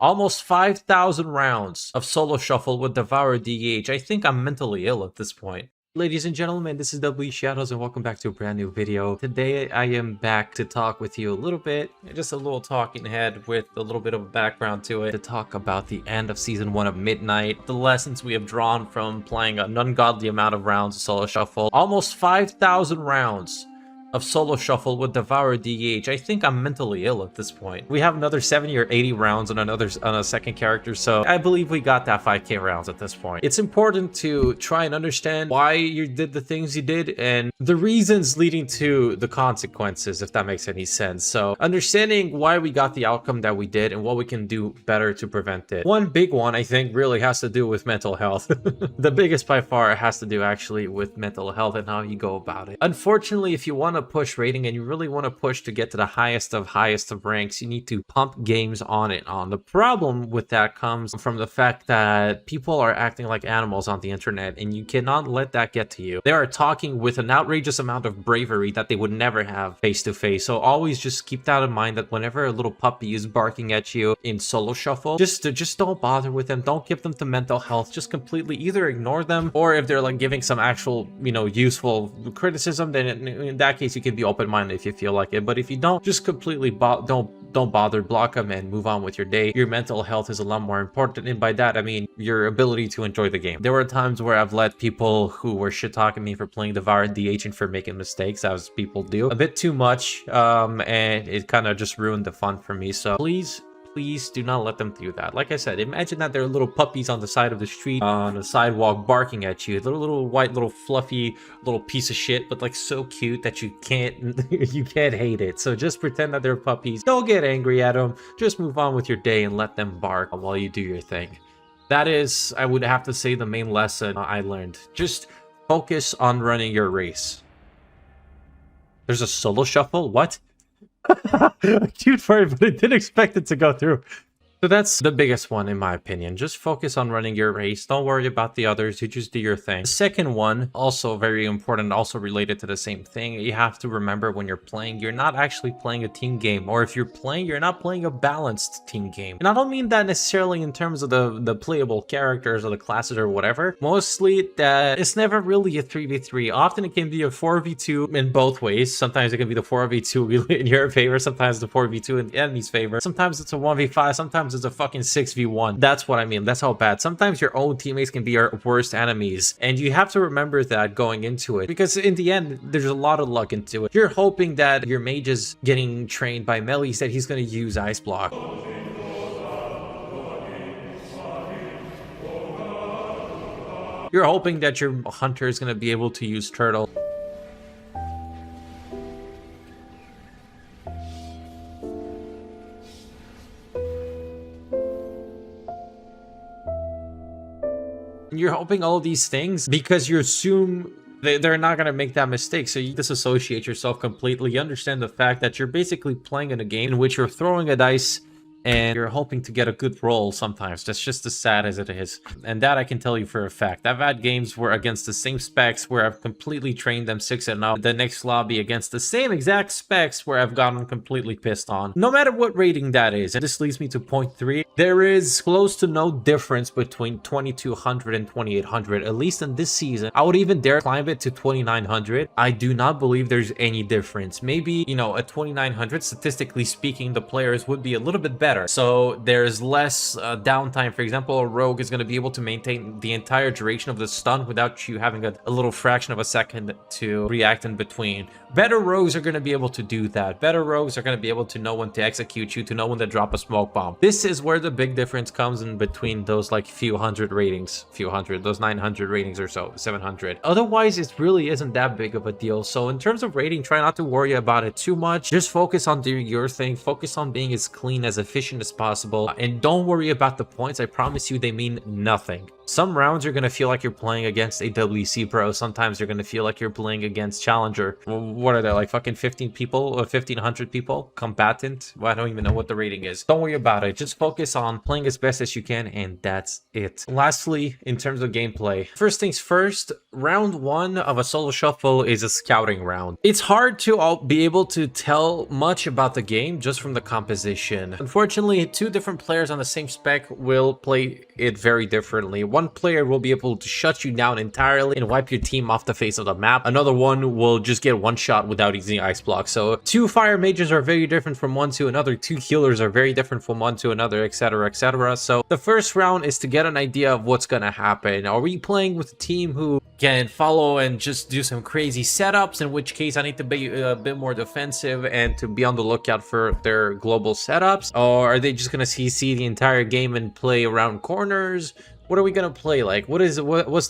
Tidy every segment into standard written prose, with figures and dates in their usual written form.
Almost 5,000 rounds of solo shuffle with Devourer DH. I think I'm mentally ill at this point. Ladies and gentlemen, this is WShadows and welcome back to a brand new video. Today I am back to talk with you a little bit, just a little talking head with a little bit of a background to it, to talk about the end of Season 1 of Midnight, the lessons we have drawn from playing an ungodly amount of rounds of solo shuffle. Almost 5,000 rounds of solo shuffle with Devourer DH. I think I'm mentally ill at this point. We have another 70 or 80 rounds on a second character, so I believe we got that 5k rounds at this point. It's important to try and understand why you did the things you did and the reasons leading to the consequences, if that makes any sense. So understanding why we got the outcome that we did and what we can do better to prevent it. One big one, I think, really has to do with mental health. The biggest by far has to do actually with mental health and how you go about it. Unfortunately, if you want to push rating and you really want to push to get to the highest of ranks, you need to pump games on it. The problem with that comes from the fact that people are acting like animals on the internet, and you cannot let that get to you. They are talking with an outrageous amount of bravery that they would never have face to face. So always just keep that in mind, that whenever a little puppy is barking at you in solo shuffle, just don't bother with them. Don't give them to mental health. Just completely either ignore them, or if they're like giving some actual, useful criticism, then in that case you can be open-minded if you feel like it. But if you don't, just completely don't bother, block them and move on with your day. Your mental health is a lot more important, and by that I mean your ability to enjoy the game. There were times where I've let people who were shit-talking me for playing Devourer DH and for making mistakes, as people do, a bit too much, and it kind of just ruined the fun for me. So please do not let them do that. Like I said, imagine that there are little puppies on the side of the street, on the sidewalk, barking at you. Little white, little fluffy, little piece of shit, but like so cute that you can't you can't hate it. So just pretend that they're puppies. Don't get angry at them. Just move on with your day and let them bark while you do your thing. That is, I would have to say, the main lesson I learned. Just focus on running your race. There's a solo shuffle? What? Cute for it, but I didn't expect it to go through. So that's the biggest one in my opinion. Just focus on running your race. Don't worry about the others. You just do your thing. The second one, also very important, also related to the same thing. You have to remember when you're playing, you're not actually playing a team game. Or if you're playing, you're not playing a balanced team game. And I don't mean that necessarily in terms of the playable characters or the classes or whatever. Mostly that it's never really a 3v3. Often it can be a 4v2 in both ways. Sometimes it can be the 4v2 in your favor. Sometimes the 4v2 in the enemy's favor. Sometimes it's a 1v5. Sometimes it's a fucking 6v1. That's what I mean. That's how bad. Sometimes your own teammates can be your worst enemies, and you have to remember that going into it, because in the end there's a lot of luck into it. You're hoping that your mage is getting trained by melees that he's going to use ice block. You're hoping that your hunter is going to be able to use turtle. You're hoping all these things because you assume they're not going to make that mistake, so you disassociate yourself completely. You understand the fact that you're basically playing in a game in which you're throwing a dice and you're hoping to get a good roll sometimes. That's just as sad as it is. And that I can tell you for a fact. I've had games where against the same specs where I've completely trained them 6-0. The next lobby against the same exact specs where I've gotten completely pissed on. No matter what rating that is. And this leads me to point 3. There is close to no difference between 2200 and 2800. At least in this season. I would even dare climb it to 2900. I do not believe there's any difference. Maybe, at 2900, statistically speaking, the players would be a little bit better. So there's less downtime. For example, a rogue is going to be able to maintain the entire duration of the stun without you having a little fraction of a second to react in between. Better rogues are going to be able to do that. Better rogues are going to be able to know when to execute you, to know when to drop a smoke bomb. This is where the big difference comes in between those like few hundred ratings, those 900 ratings or so, 700. Otherwise, it really isn't that big of a deal. So in terms of rating, try not to worry about it too much. Just focus on doing your thing. Focus on being as clean, as efficient as possible, and don't worry about the points. I promise you they mean nothing. Some rounds you're gonna feel like you're playing against a WC pro. Sometimes you're gonna feel like you're playing against Challenger. What are there, like fucking 15 people or 1500 people? Combatant? Well, I don't even know what the rating is. Don't worry about it. Just focus on playing as best as you can, and that's it. Lastly, in terms of gameplay, first things first, round 1 of a solo shuffle is a scouting round. It's hard to be able to tell much about the game just from the composition. Unfortunately, 2 different players on the same spec will play it very differently. One player will be able to shut you down entirely and wipe your team off the face of the map. Another one will just get one shot without using ice block. So 2 fire mages are very different from one to another. 2 healers are very different from one to another, etc, etc. So the first round is to get an idea of what's gonna happen. Are we playing with a team who can follow and just do some crazy setups, in which case I need to be a bit more defensive and to be on the lookout for their global setups? Or are they just gonna CC the entire game and play around corners? What are we gonna play like? What's the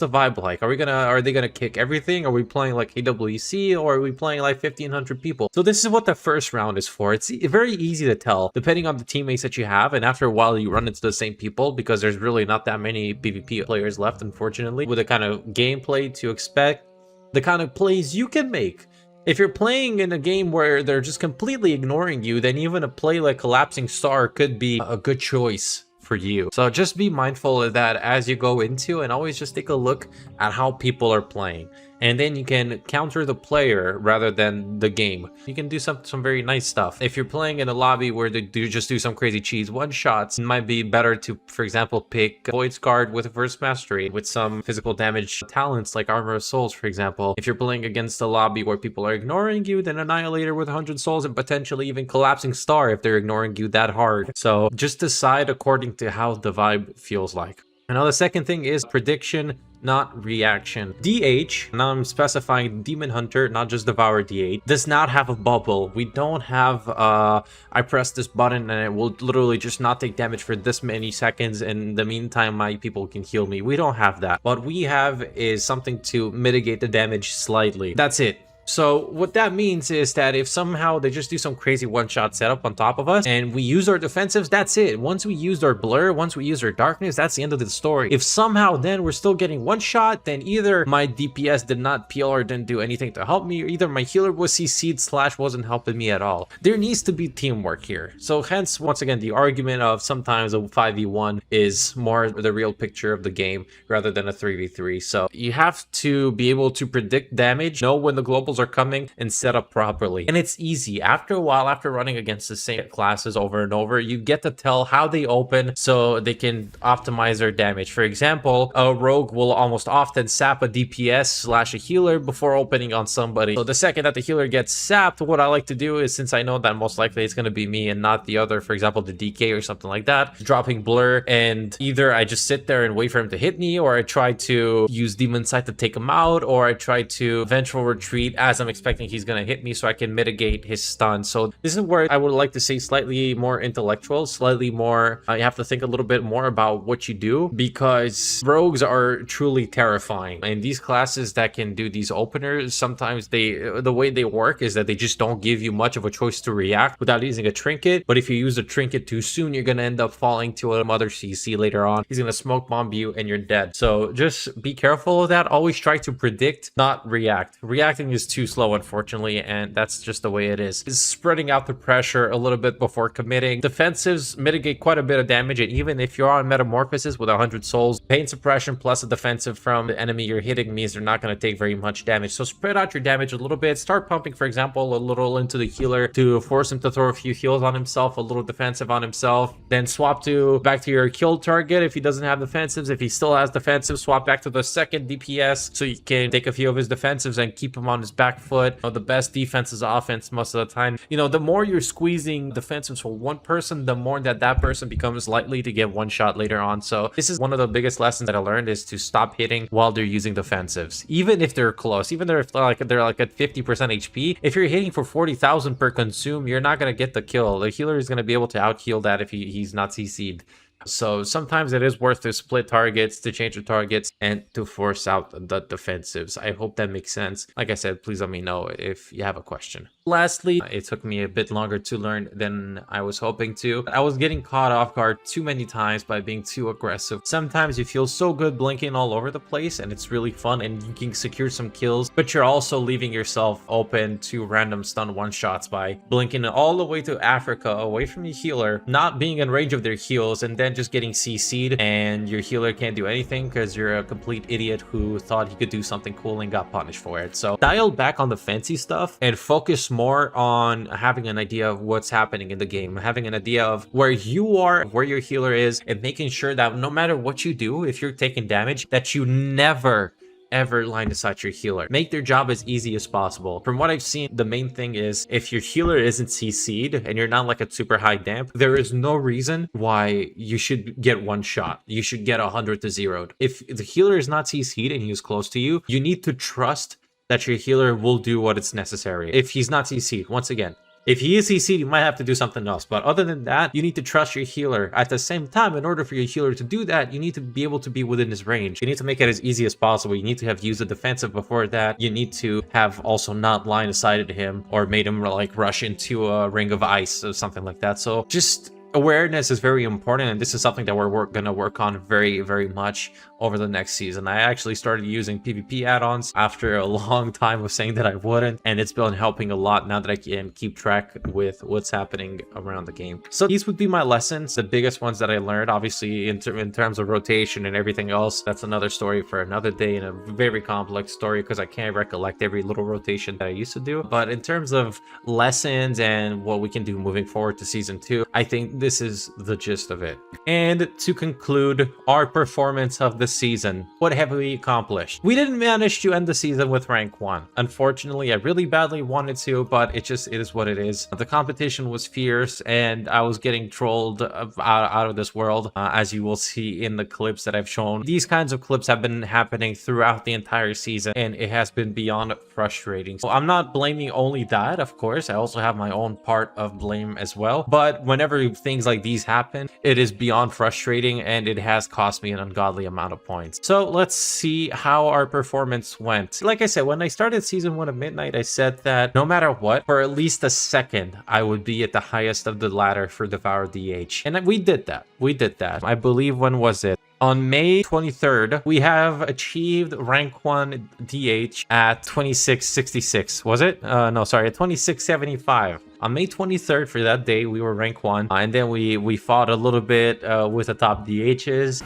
vibe like? Are they gonna kick everything? Are we playing like AWC, or are we playing like 1500 people? So this is what the first round is for. It's very easy to tell depending on the teammates that you have, and after a while you run into the same people because there's really not that many PvP players left, unfortunately, with the kind of gameplay to expect, the kind of plays you can make. If you're playing in a game where they're just completely ignoring you, then even a play like Collapsing Star could be a good choice for you. So just be mindful of that as you go into, and always just take a look at how people are playing, and then you can counter the player rather than the game. You can do some very nice stuff. If you're playing in a lobby where they just do some crazy cheese one shots, it might be better to, for example, pick Void's Guard with First Mastery with some physical damage talents like Armor of Souls, for example. If you're playing against a lobby where people are ignoring you, then Annihilator with 100 souls, and potentially even Collapsing Star if they're ignoring you that hard. So just decide according to how the vibe feels like. And now the second thing is prediction, not reaction. DH, now I'm specifying Demon Hunter, not just Devourer DH, does not have a bubble. We don't have I press this button and it will literally just not take damage for this many seconds, and in the meantime my people can heal me. We don't have that. What we have is something to mitigate the damage slightly. That's it. So what that means is that if somehow they just do some crazy one-shot setup on top of us and we use our defensives, that's it. Once we use our blur, once we use our darkness, that's the end of the story. If somehow then we're still getting one shot, then either my DPS did not peel or didn't do anything to help me, or either my healer was CC'd / wasn't helping me at all. There needs to be teamwork here. So hence, once again, the argument of sometimes a 5v1 is more the real picture of the game rather than a 3v3. So you have to be able to predict damage, know when the globals are coming, and set up properly. And it's easy. After a while, after running against the same classes over and over, you get to tell how they open so they can optimize their damage. For example, a rogue will almost often sap a DPS / a healer before opening on somebody. So the second that the healer gets sapped, what I like to do is, since I know that most likely it's going to be me and not the other, for example the DK or something like that, dropping blur, and either I just sit there and wait for him to hit me, or I try to use Demon Sight to take him out, or I try to vengeful retreat as I'm expecting he's going to hit me so I can mitigate his stun. So this is where I would like to say slightly more intellectual, slightly more, you have to think a little bit more about what you do, because rogues are truly terrifying. And these classes that can do these openers, sometimes the way they work is that they just don't give you much of a choice to react without using a trinket. But if you use a trinket too soon, you're going to end up falling to a mother CC later on. He's going to smoke bomb you and you're dead. So just be careful of that. Always try to predict, not react. Reacting is too slow, unfortunately, and that's just the way it is. It's spreading out the pressure a little bit before committing. Defensives mitigate quite a bit of damage, and even if you're on Metamorphosis with 100 souls, pain suppression plus a defensive from the enemy you're hitting means they're not going to take very much damage. So spread out your damage a little bit. Start pumping, for example, a little into the healer to force him to throw a few heals on himself, a little defensive on himself. Then swap back to your kill target if he doesn't have defensives. If he still has defensive, swap back to the second DPS so you can take a few of his defensives and keep him on his back foot. The best defense is offense most of the time. You know, the more you're squeezing defensives for one person, the more that person becomes likely to get one shot later on. So this is one of the biggest lessons that I learned, is to stop hitting while they're using defensives, even if they're close, even if they're like at 50% HP. If you're hitting for 40,000 per consume, you're not going to get the kill. The healer is going to be able to out heal that if he's not CC'd. So sometimes it is worth to split targets, to change the targets, and to force out the defensives. I hope that makes sense. Like I said, please let me know if you have a question. Lastly, it took me a bit longer to learn than I was hoping to. I was getting caught off guard too many times by being too aggressive. Sometimes you feel so good blinking all over the place, and it's really fun, and you can secure some kills, but you're also leaving yourself open to random stun one-shots by blinking all the way to Africa, away from your healer, not being in range of their heals, and then just getting CC'd, and your healer can't do anything because you're a complete idiot who thought he could do something cool and got punished for it. So dial back on the fancy stuff and focus more on having an idea of what's happening in the game, having an idea of where you are, where your healer is, and making sure that no matter what you do, if you're taking damage, that you never ever line aside your healer. Make their job as easy as possible. From what I've seen, the main thing is if your healer isn't CC'd and you're not like a super high damp, there is no reason why you should get one shot. You should get 100 to 0'd. If the healer is not CC'd and he's close to you, you need to trust that your healer will do what is necessary. If he's not CC'd, once again, if he is CC'd, you might have to do something else. But other than that, you need to trust your healer. At the same time, in order for your healer to do that, you need to be able to be within his range. You need to make it as easy as possible. You need to have used a defensive before that. You need to have also not line aside to him or made him like rush into a ring of ice or something like that. So just awareness is very important, and this is something that we're going to work on very, very much over the next season. I actually started using PvP add-ons after a long time of saying that I wouldn't, and it's been helping a lot now that I can keep track with what's happening around the game. So these would be my lessons, the biggest ones that I learned. Obviously, in terms of rotation and everything else, that's another story for another day, and a very complex story because I can't recollect every little rotation that I used to do. But in terms of lessons and what we can do moving forward to season 2, I think this is the gist of it. And to conclude our performance of the season, what have we accomplished? We didn't manage to end the season with rank 1. Unfortunately, I really badly wanted to, but it is what it is. The competition was fierce, and I was getting trolled out of this world, as you will see in the clips that I've shown. These kinds of clips have been happening throughout the entire season, and it has been beyond frustrating. So I'm not blaming only that, of course. I also have my own part of blame as well. But whenever things like these happen, it is beyond frustrating, and it has cost me an ungodly amount of points. So let's see how our performance went. Like I said, when I started season 1 of Midnight, I said that no matter what, for at least a second, I would be at the highest of the ladder for Devourer DH. And we did that. We did that. I believe, when was it? On May 23rd, we have achieved rank 1 DH at 2666. Was it? No, sorry, at 2675. On May 23rd, for that day, we were rank 1. And then we fought a little bit with the top DHs.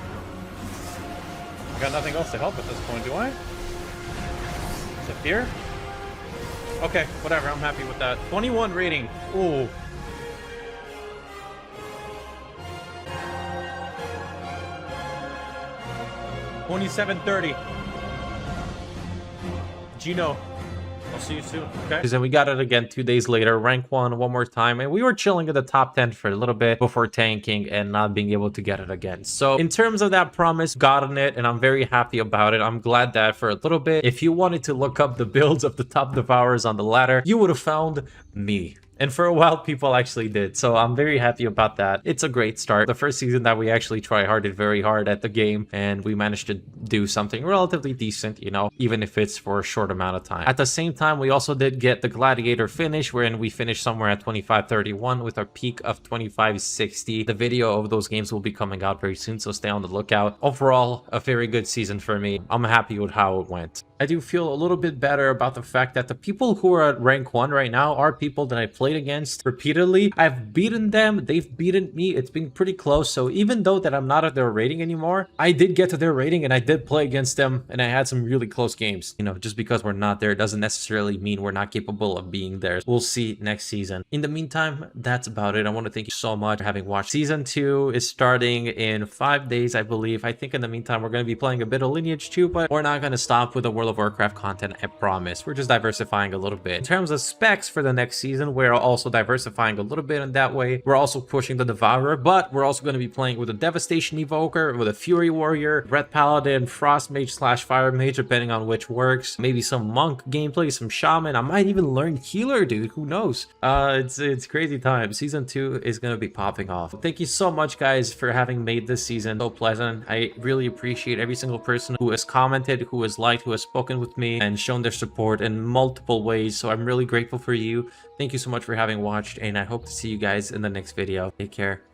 I got nothing else to help at this point, do I? Is it fear? Okay, whatever, I'm happy with that. 21 rating. Ooh. $27.30. Gino, I'll see you soon. Okay. And then we got it again 2 days later, rank 1 one more time, and we were chilling at the top 10 for a little bit before tanking and not being able to get it again. So in terms of that promise, gotten it, and I'm very happy about it. I'm glad that for a little bit, if you wanted to look up the builds of the top devourers on the ladder, you would have found me. And for a while, people actually did. So I'm very happy about that. It's a great start. The first season that we actually try-harded very hard at the game, and we managed to do something relatively decent, you know, even if it's for a short amount of time. At the same time, we also did get the Gladiator finish, wherein we finished somewhere at 2531 with our peak of 2560. The video of those games will be coming out very soon, so stay on the lookout. Overall, a very good season for me. I'm happy with how it went. I do feel a little bit better about the fact that the people who are at rank 1 right now are people that I played against repeatedly. I've beaten them, they've beaten me. It's been pretty close. So even though that I'm not at their rating anymore, I did get to their rating and I did play against them, and I had some really close games. You know, just because we're not there doesn't necessarily mean we're not capable of being there. We'll see next season. In the meantime, that's about it. I want to thank you so much for having watched. Season 2 is starting in 5 days, I believe. I think in the meantime, we're going to be playing a bit of Lineage 2, but we're not going to stop with the World of Warcraft content, I promise. We're just diversifying a little bit. In terms of specs for the next season, we're are also diversifying a little bit in that way. We're also pushing the Devourer, but we're also going to be playing with a Devastation Evoker, with a Fury Warrior, Red Paladin, Frost Mage slash Fire Mage, depending on which works. Maybe some Monk gameplay, some Shaman. I might even learn Healer, dude. Who knows? It's crazy time. Season 2 is going to be popping off. Thank you so much, guys, for having made this season so pleasant. I really appreciate every single person who has commented, who has liked, who has spoken with me, and shown their support in multiple ways. So I'm really grateful for you. Thank you so much for having watched, and I hope to see you guys in the next video. Take care.